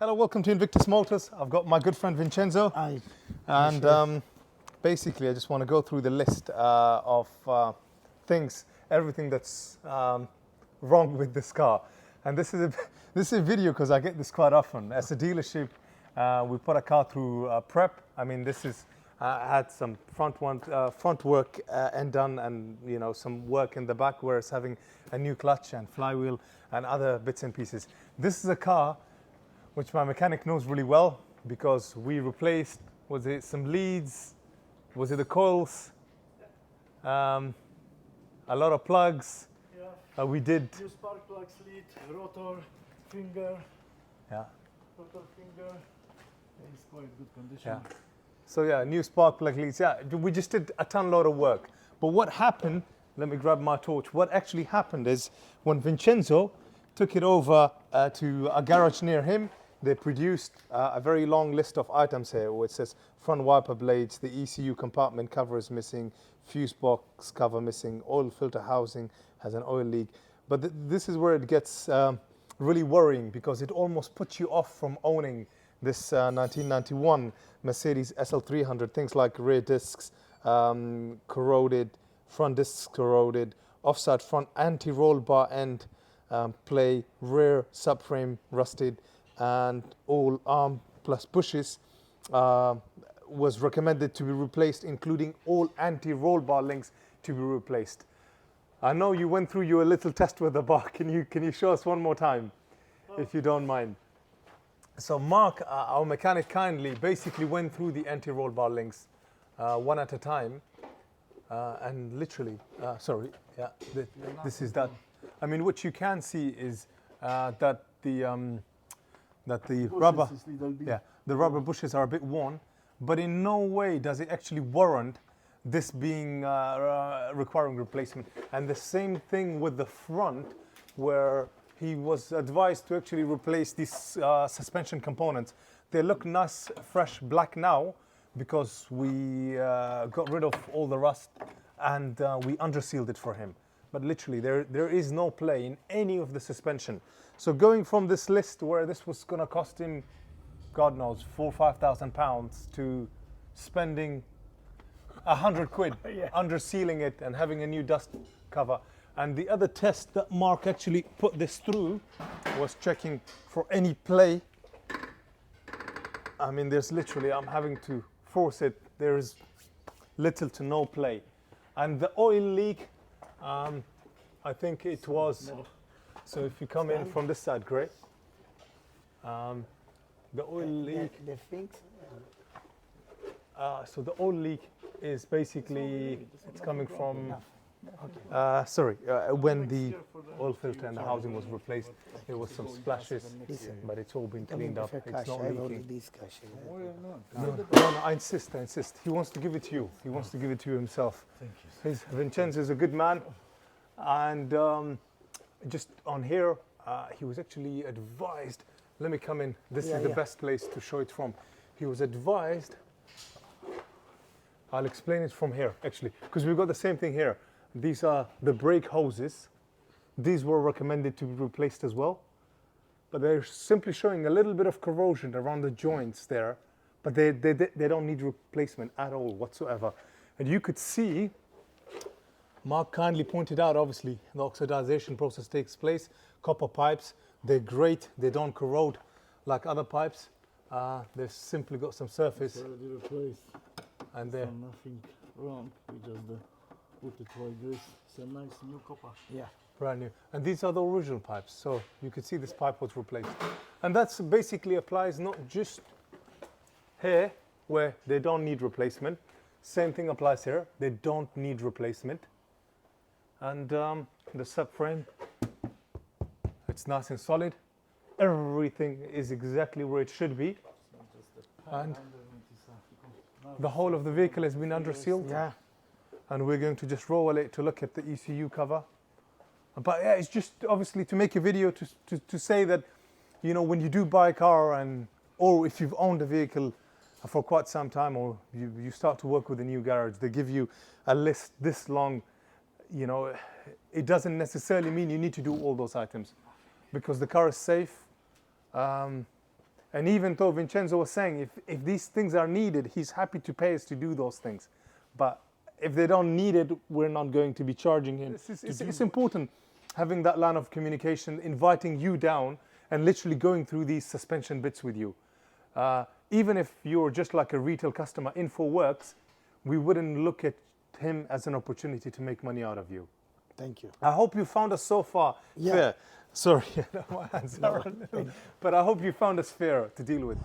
Hello, welcome to Invictus Motors. I've got my good friend Vincenzo. Hi. And basically, I just want to go through the list of things, everything that's wrong with this car. And this is a video because I get this quite often. As a dealership, we put a car through prep. I mean, this is had some front work and done, and some work in the back where it's having a new clutch and flywheel and other bits and pieces. This is a car which my mechanic knows really well because we replaced, was it some leads, was it the coils, a lot of plugs. Yeah. We did. New spark plugs, lead, rotor, finger. Yeah. Rotor finger. It's quite good condition. Yeah. So yeah, new spark plug leads. Yeah, we just did a ton load of work. But what happened, let me grab my torch. What actually happened is when Vincenzo took it over to a garage near him, they produced a very long list of items here where it says front wiper blades, the ECU compartment cover is missing, fuse box cover missing, oil filter housing has an oil leak. But this is where it gets really worrying because it almost puts you off from owning this 1991 Mercedes SL300. Things like rear discs corroded, front discs corroded, offside front anti-roll bar end play, rear subframe rusted, and all arm plus bushes was recommended to be replaced, including all anti-roll bar links to be replaced. I know you went through your little test with the bar. Can you show us one more time, if you don't mind? So Mark, our mechanic, kindly basically went through the anti-roll bar links one at a time, and literally, this is that. I mean, what you can see is that the rubber, the rubber bushes are a bit worn, but in no way does it actually warrant this being requiring replacement. And the same thing with the front, where he was advised to actually replace these suspension components. They look nice, fresh black now because we got rid of all the rust and we undersealed it for him. But literally, there is no play in any of the suspension. So going from this list where this was going to cost him, God knows, £4,000 or £5,000 to spending 100 quid under sealing it and having a new dust cover. And the other test that Mark actually put this through was checking for any play. I mean, there's literally, I'm having to force it. There's little to no play. And the oil leak, I think it was, so if you come in from this side, great. The oil leak. The things. So the oil leak is basically, it's coming from, when the oil filter and the housing was replaced, there was some splashes, but it's all been cleaned up. It's not leaking. No, I insist. He wants to give it to you. He wants to give it to you himself. Thank you. Vincenzo is a good man. And just on here, he was actually advised, let me come in, this is the best place to show it from. He was advised, I'll explain it from here actually, because we've got the same thing here. These are the brake hoses. These were recommended to be replaced as well, but they're simply showing a little bit of corrosion around the joints there, but they don't need replacement at all whatsoever. And you could see, Mark kindly pointed out, obviously, the oxidization process takes place. Copper pipes, they're great. They don't corrode like other pipes. They've simply got some surface. It's already replaced. And they're nothing wrong. We just put it like this. It's a nice new copper. Yeah. Brand new. And these are the original pipes. So you can see this pipe was replaced. And that's basically applies not just here, where they don't need replacement. Same thing applies here. They don't need replacement. And the subframe, it's nice and solid. Everything is exactly where it should be. And the whole of the vehicle has been undersealed. Yeah. And we're going to just roll it to look at the ECU cover. But yeah, it's just obviously to make a video to say that, when you do buy a car or if you've owned a vehicle for quite some time, or you start to work with a new garage, they give you a list this long. It doesn't necessarily mean you need to do all those items because the car is safe. And even though Vincenzo was saying if these things are needed, he's happy to pay us to do those things. But if they don't need it, we're not going to be charging him. It's important having that line of communication, inviting you down and literally going through these suspension bits with you. Even if you're just like a retail customer in for works, we wouldn't look at him as an opportunity to make money out of you. Thank you. I hope you found us so far fair. Sorry, my hands are a little, but I hope you found us fair to deal with.